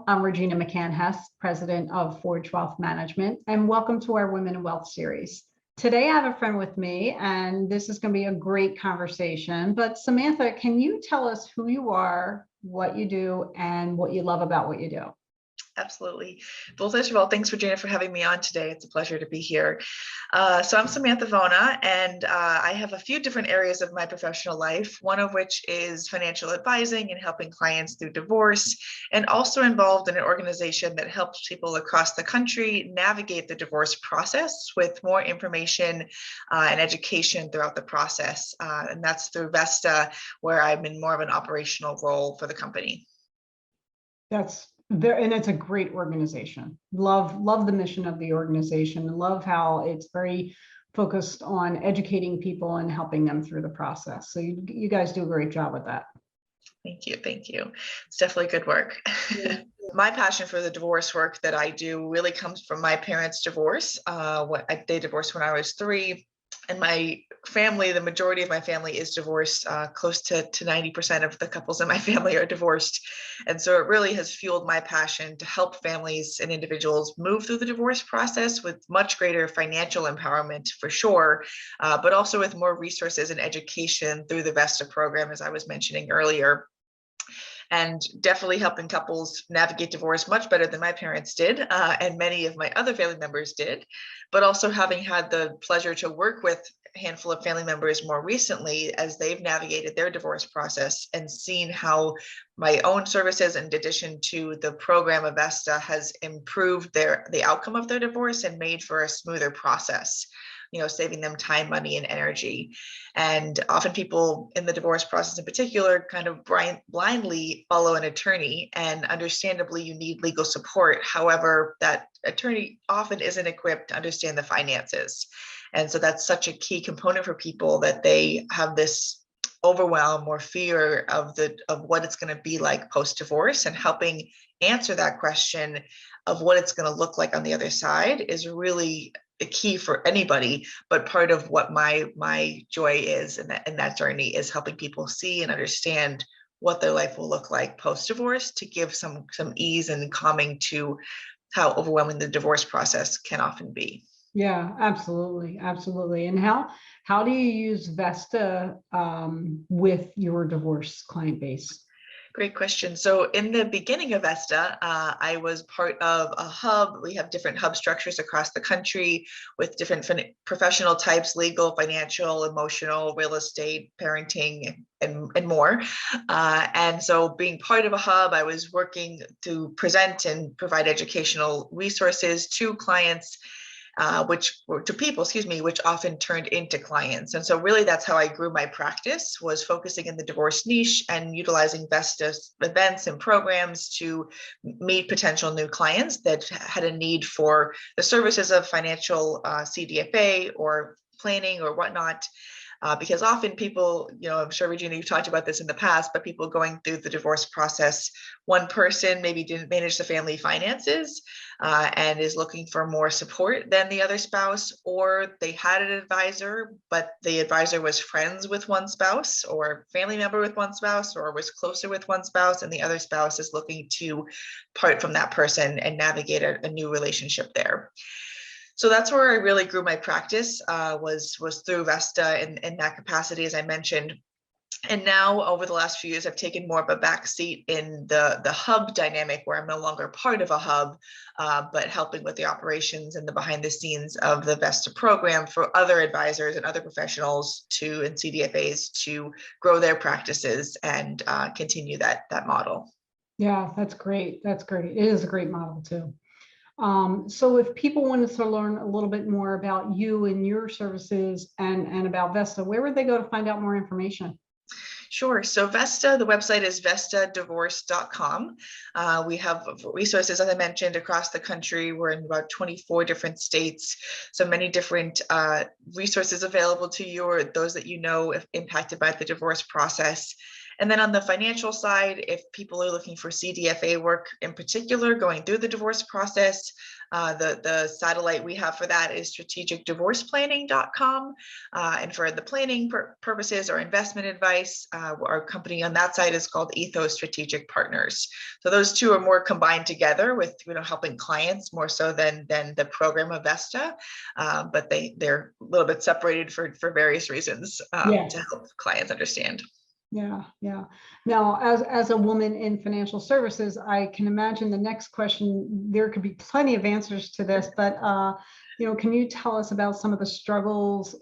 I'm Regina McCann-Hess, President of Forge Wealth Management, and welcome to our Women in Wealth series. Today, I have a friend with me, and this is going to be a great conversation. But Samantha, can you tell us who you are, what you do, and what you love about what you do? Absolutely. Well, first of all, thanks, Regina, for having me on today. It's a pleasure to be here. So I'm Samantha Vona, and I have a few different areas of my professional life, one of which is financial advising and helping clients through divorce, and also involved in an organization that helps people across the country navigate the divorce process with more information and education throughout the process. And that's through Vesta, where I'm in more of an operational role for the company. That's there, and it's a great organization. Love the mission of the organization. Love how it's very focused on educating people and helping them through the process. So you guys do a great job with that. Thank you. Thank you. It's definitely good work. Yeah. My passion for the divorce work that I do really comes from my parents' divorce. They divorced when I was 3. And my family, the majority of my family is divorced. Close to 90% of the couples in my family are divorced. And so it really has fueled my passion to help families and individuals move through the divorce process with much greater financial empowerment, for sure, but also with more resources and education through the Vesta program, as I was mentioning earlier. And definitely helping couples navigate divorce much better than my parents did, and many of my other family members did, but also having had the pleasure to work with a handful of family members more recently as they've navigated their divorce process and seen how my own services, in addition to the program of Vesta, has improved the outcome of their divorce and made for a smoother process, saving them time, money, and energy. And often people in the divorce process in particular kind of blindly follow an attorney, and understandably you need legal support. However, that attorney often isn't equipped to understand the finances. And so that's such a key component for people, that they have this overwhelm or fear of what it's going to be like post-divorce, and helping answer that question of what it's going to look like on the other side is really a key for anybody. But part of what my joy is in that journey is helping people see and understand what their life will look like post-divorce, to give some ease and calming to how overwhelming the divorce process can often be. Yeah, absolutely. And how do you use Vesta with your divorce client base? Great question. So in the beginning of Vesta, I was part of a hub. We have different hub structures across the country with different professional types: legal, financial, emotional, real estate, parenting, and more. And so being part of a hub, I was working to present and provide educational resources to clients, which often turned into clients. And so really that's how I grew my practice, was focusing in the divorce niche and utilizing Vesta's events and programs to meet potential new clients that had a need for the services of financial CDFA or planning or whatnot. Because often people, I'm sure, Regina, you've talked about this in the past, but people going through the divorce process, one person maybe didn't manage the family finances and is looking for more support than the other spouse, or they had an advisor, but the advisor was friends with one spouse or family member with one spouse, or was closer with one spouse, and the other spouse is looking to part from that person and navigate a new relationship there. So that's where I really grew my practice, was through Vesta in that capacity, as I mentioned. And now over the last few years, I've taken more of a backseat in the hub dynamic, where I'm no longer part of a hub, but helping with the operations and the behind the scenes of the Vesta program for other advisors and other professionals and CDFAs to grow their practices and continue that model. Yeah, that's great. That's great. It is a great model too. So if people wanted to learn a little bit more about you and your services and about Vesta, where would they go to find out more information? Sure. So Vesta, the website is vestadivorce.com. We have resources, as I mentioned, across the country. We're in about 24 different states, so many different resources available to you or those that impacted by the divorce process. And then on the financial side, if people are looking for CDFA work in particular, going through the divorce process, the satellite we have for that is strategicdivorceplanning.com. And for the planning purposes or investment advice, our company on that side is called Ethos Strategic Partners. So those two are more combined together with, helping clients more so than the program of Vesta, but they're a little bit separated for various reasons to help clients understand. Yeah. Now, as a woman in financial services, I can imagine the next question, there could be plenty of answers to this, but can you tell us about some of the struggles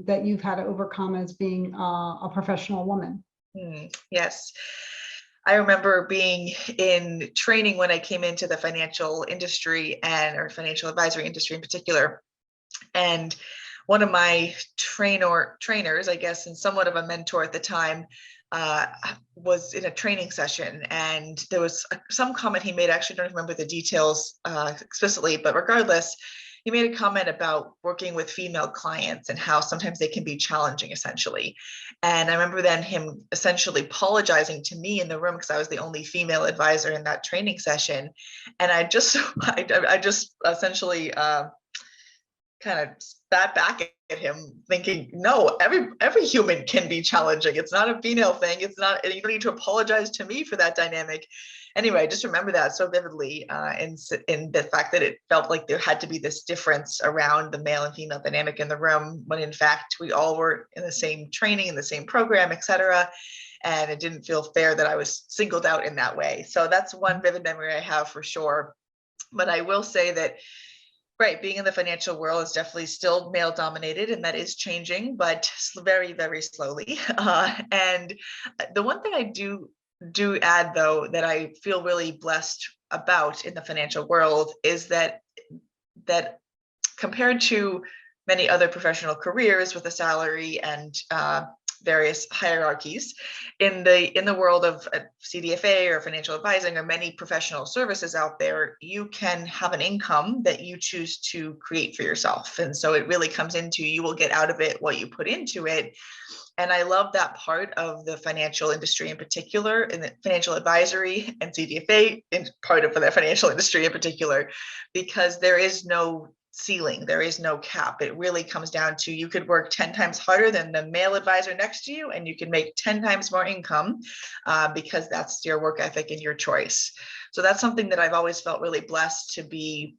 that you've had to overcome as being a professional woman? Yes. I remember being in training when I came into the financial industry or financial advisory industry in particular. And one of my trainers, I guess, and somewhat of a mentor at the time, was in a training session, and there was some comment he made. I actually don't remember the details explicitly, but regardless, he made a comment about working with female clients and how sometimes they can be challenging, essentially. And I remember then him essentially apologizing to me in the room because I was the only female advisor in that training session. And I just essentially kind of spat back at him thinking, no, every human can be challenging. It's not a female thing. It's not, you don't need to apologize to me for that dynamic. Anyway, I just remember that so vividly in the fact that it felt like there had to be this difference around the male and female dynamic in the room, when in fact we all were in the same training, in the same program, et cetera. And it didn't feel fair that I was singled out in that way. So that's one vivid memory I have for sure. But I will say that, right, being in the financial world is definitely still male dominated, and that is changing, but very, very slowly. And the one thing I do add, though, that I feel really blessed about in the financial world is that compared to many other professional careers with a salary and various hierarchies in the world of CDFA or financial advising or many professional services out there, you can have an income that you choose to create for yourself. And so it really comes into, you will get out of it what you put into it. And I love that part of the financial industry in particular, and the financial advisory and CDFA in part of the financial industry in particular, because there is no ceiling, there is no cap. It really comes down to, you could work 10 times harder than the male advisor next to you, and you can make 10 times more income because that's your work ethic and your choice. So that's something that I've always felt really blessed to be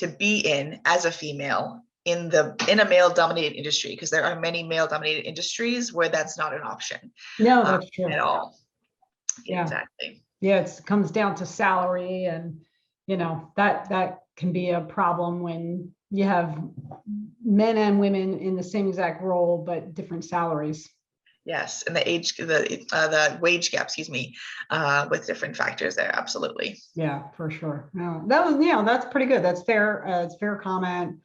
in as a female in a male dominated industry, because there are many male dominated industries where that's not an option. No, that's true. At all. Yeah. Exactly. Yeah, it comes down to salary, and that can be a problem when you have men and women in the same exact role but different salaries. Yes, and the wage gap, with different factors there. Absolutely. Yeah, for sure. No, that's pretty good. That's fair. It's fair comment.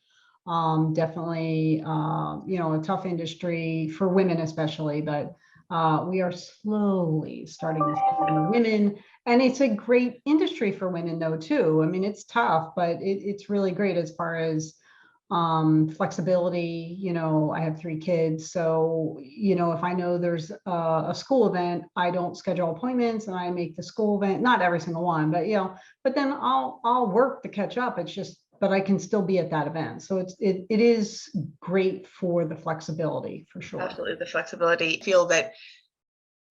Definitely, a tough industry for women especially, but we are slowly starting to see more women, and it's a great industry for women though too. I mean, it's tough, but it's really great as far as flexibility. I have 3 kids, so if I know there's a school event, I don't schedule appointments and I make the school event, not every single one, but then I'll work to catch up. It's just, but I can still be at that event. So it is great for the flexibility, for sure. Absolutely, the flexibility. I feel that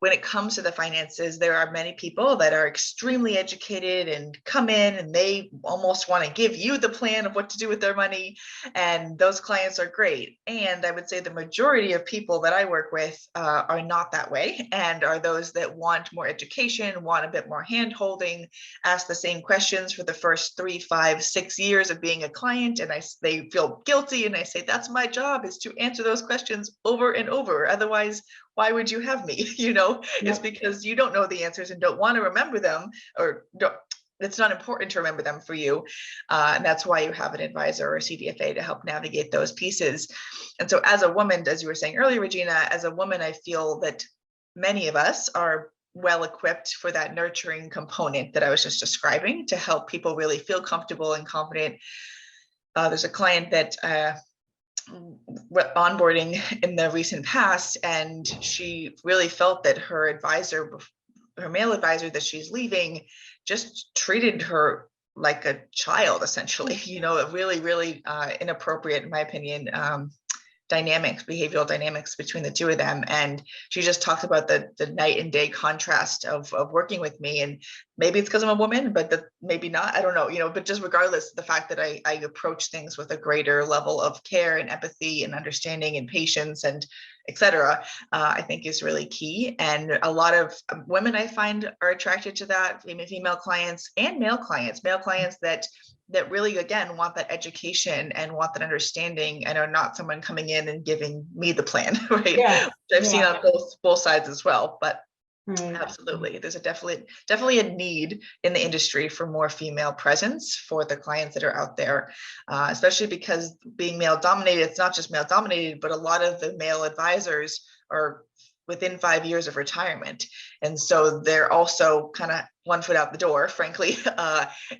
when it comes to the finances, there are many people that are extremely educated and come in and they almost want to give you the plan of what to do with their money. And those clients are great. And I would say the majority of people that I work with are not that way, and are those that want more education, want a bit more hand-holding, ask the same questions for the first 3, 5, 6 years of being a client. And they feel guilty. And I say, that's my job, is to answer those questions over and over. Otherwise, why would you have me? It's because you don't know the answers and don't want to remember them, or it's not important to remember them for you. And that's why you have an advisor or a CDFA to help navigate those pieces. And so as a woman, as you were saying earlier, Regina, as a woman, I feel that many of us are well equipped for that nurturing component that I was just describing, to help people really feel comfortable and confident. There's a client that onboarding in the recent past, and she really felt that her male advisor that she's leaving, just treated her like a child, essentially. Really, really inappropriate, in my opinion, behavioral dynamics between the two of them. And she just talked about the night and day contrast of working with me. And maybe it's because I'm a woman, but maybe not, I don't know, but just regardless, the fact that I approach things with a greater level of care and empathy and understanding and patience and et cetera, I think is really key. And a lot of women I find are attracted to that, female clients and male clients that really, again, want that education and want that understanding and are not someone coming in and giving me the plan, right? Yeah. I've seen on both sides as well, but Right. absolutely, there's definitely a need in the industry for more female presence for the clients that are out there, especially because being male dominated, it's not just male dominated, but a lot of the male advisors are within 5 years of retirement. And so they're also kind of one foot out the door, frankly,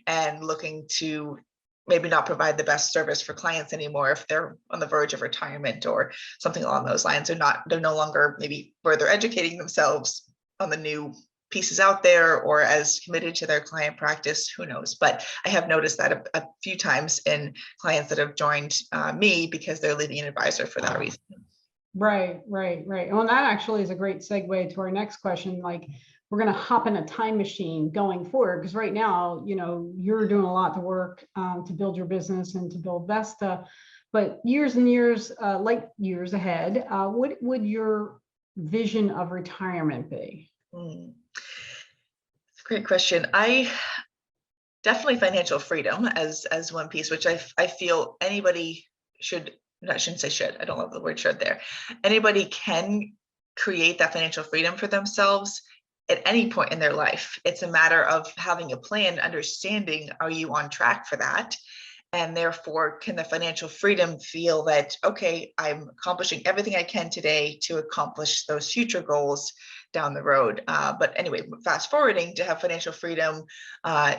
and looking to maybe not provide the best service for clients anymore if they're on the verge of retirement or something along those lines. They're no longer maybe further educating themselves on the new pieces out there or as committed to their client practice, who knows? But I have noticed that a few times in clients that have joined me because they're leaving an advisor for that reason. Right. Well, that actually is a great segue to our next question. Like, we're going to hop in a time machine going forward, because right now, you're doing a lot of work to build your business and to build Vesta, but years and years, light years ahead, what would your vision of retirement be? That's a great question. I definitely financial freedom as one piece, which I feel anybody should. I shouldn't say should. I don't love the word should there. Anybody can create that financial freedom for themselves at any point in their life. It's a matter of having a plan, understanding, are you on track for that? And therefore, can the financial freedom feel that, okay, I'm accomplishing everything I can today to accomplish those future goals down the road. But anyway, fast forwarding to have financial freedom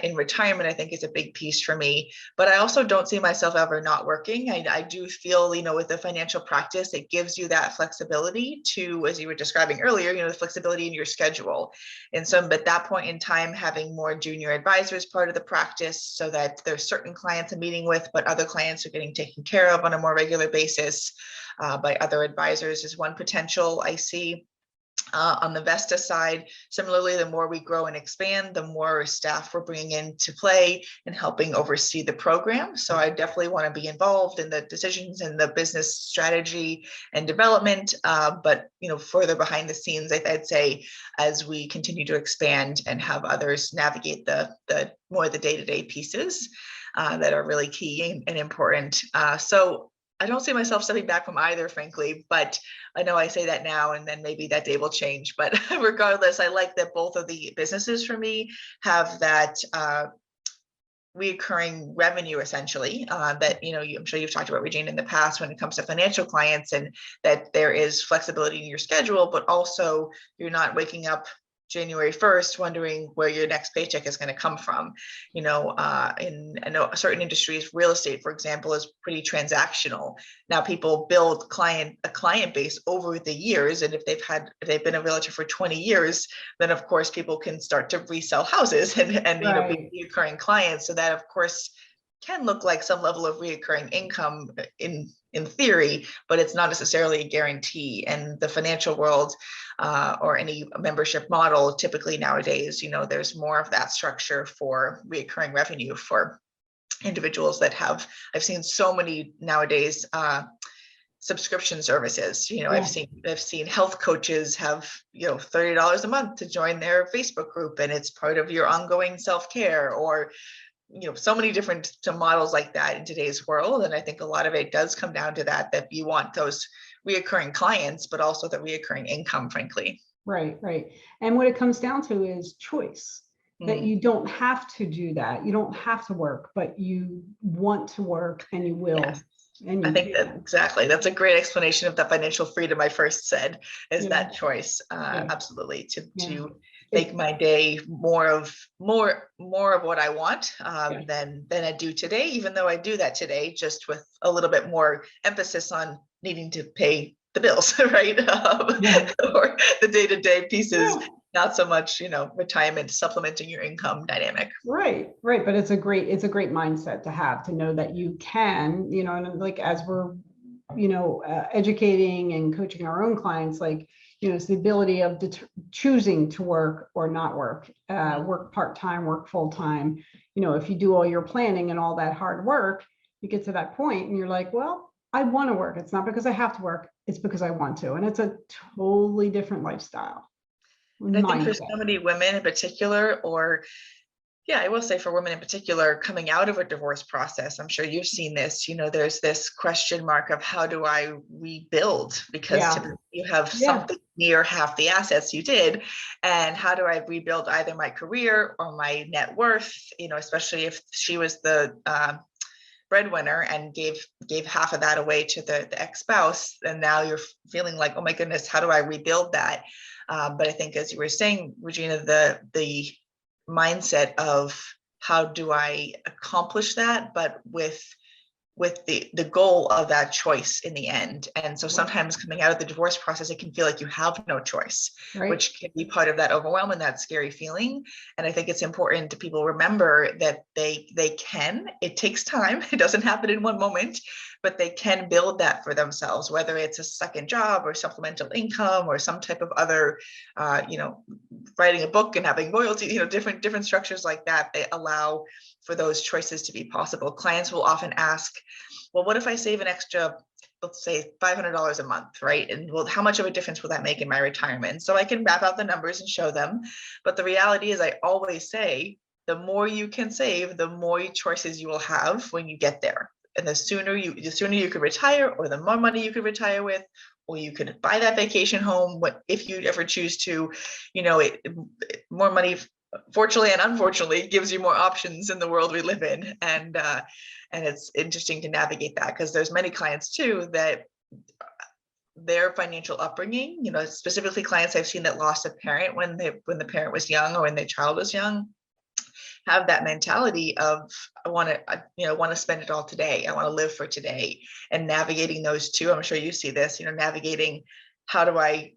in retirement, I think is a big piece for me. But I also don't see myself ever not working. I do feel, with the financial practice, it gives you that flexibility to, as you were describing earlier, the flexibility in your schedule. And so at that point in time, having more junior advisors part of the practice so that there's certain clients I'm meeting with, but other clients are getting taken care of on a more regular basis by other advisors is one potential I see. On the Vesta side, similarly, the more we grow and expand, the more staff we're bringing into play and helping oversee the program. So I definitely want to be involved in the decisions and the business strategy and development. But further behind the scenes, I'd say as we continue to expand and have others navigate the more the day-to-day pieces that are really key and important. So I don't see myself stepping back from either, frankly, but I know I say that now and then maybe that day will change. But regardless, I like that both of the businesses for me have that recurring revenue, essentially, that, I'm sure you've talked about, Regina, in the past when it comes to financial clients, and that there is flexibility in your schedule, but also you're not waking up January 1st wondering where your next paycheck is going to come from. I know certain industries, real estate, for example, is pretty transactional. Now people build a client base over the years, and if they've been a realtor for 20 years, then of course people can start to resell houses and Right. be recurring clients. So that of course can look like some level of reoccurring income in theory, but it's not necessarily a guarantee. And the financial world or any membership model, typically nowadays, there's more of that structure for reoccurring revenue for individuals that I've seen so many nowadays subscription services. Yeah. I've seen health coaches have $30 a month to join their Facebook group, and it's part of your ongoing self-care, or so many different models like that in today's world. And I think a lot of it does come down to that you want those reoccurring clients, but also the reoccurring income, frankly. Right. And what it comes down to is choice, that you don't have to do that. You don't have to work, but you want to work and you will. Yes. And I think that exactly. That's a great explanation of the financial freedom I first said, is that choice. Absolutely. To make my day more of what I want than I do today, even though I do that today, just with a little bit more emphasis on needing to pay the bills, right? Or the day-to-day pieces, not so much, retirement supplementing your income dynamic. Right. But it's a great mindset to have, to know that you can, and like, as we're, educating and coaching our own clients, like, it's the ability of choosing to work or not work, work part-time, work full-time. If you do all your planning and all that hard work, you get to that point and you're like, well, I want to work. It's not because I have to work. It's because I want to. And it's a totally different lifestyle. And I think for so many women in particular, I will say for women in particular, coming out of a divorce process, I'm sure you've seen this, there's this question mark of how do I rebuild? Because typically you have something near half the assets you did. And how do I rebuild either my career or my net worth, especially if she was the breadwinner and gave half of that away to the ex-spouse, and now you're feeling like, oh my goodness, how do I rebuild that? But I think, as you were saying, Regina, the mindset of how do I accomplish that, but with the goal of that choice in the end. And so sometimes coming out of the divorce process, it can feel like you have no choice, which can be part of that overwhelm and that scary feeling. And I think it's important to people remember that they can. It takes time. It doesn't happen in one moment, but they can build that for themselves, whether it's a second job or supplemental income or some type of other, writing a book and having loyalty, different structures like that. They allow for those choices to be possible. Clients will often ask, well, what if I save an extra, let's say $500 a month, right? And well, how much of a difference will that make in my retirement? So I can map out the numbers and show them. But the reality is, I always say, the more you can save, the more choices you will have when you get there. And the sooner you could retire, or the more money you could retire with, or you could buy that vacation home if you ever choose to, more money, fortunately and unfortunately, gives you more options in the world we live in. And it's interesting to navigate that, because there's many clients too that their financial upbringing, specifically clients I've seen that lost a parent when the parent was young or when their child was young, have that mentality of, I want to spend it all today. I want to live for today. And navigating those two, I'm sure you see this, navigating how do I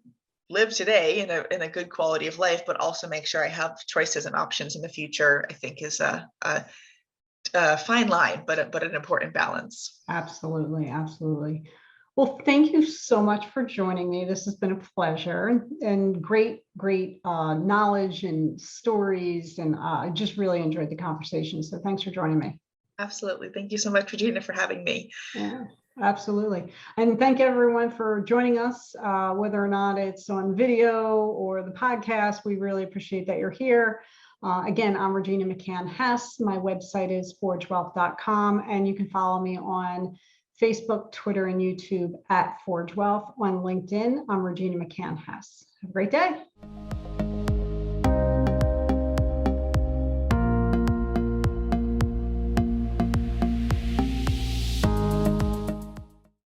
live today in a good quality of life, but also make sure I have choices and options in the future, I think is a fine line, but an important balance. Absolutely. Well, thank you so much for joining me. This has been a pleasure, and great knowledge and stories. And I just really enjoyed the conversation. So thanks for joining me. Absolutely. Thank you so much, Regina, for having me. Yeah, absolutely. And thank everyone for joining us, whether or not it's on video or the podcast. We really appreciate that you're here. Again, I'm Regina McCann Hess. My website is forgewealth.com, and you can follow me on Facebook, Twitter, and YouTube at Forge Wealth. On LinkedIn, I'm Regina McCann Hess. Have a great day.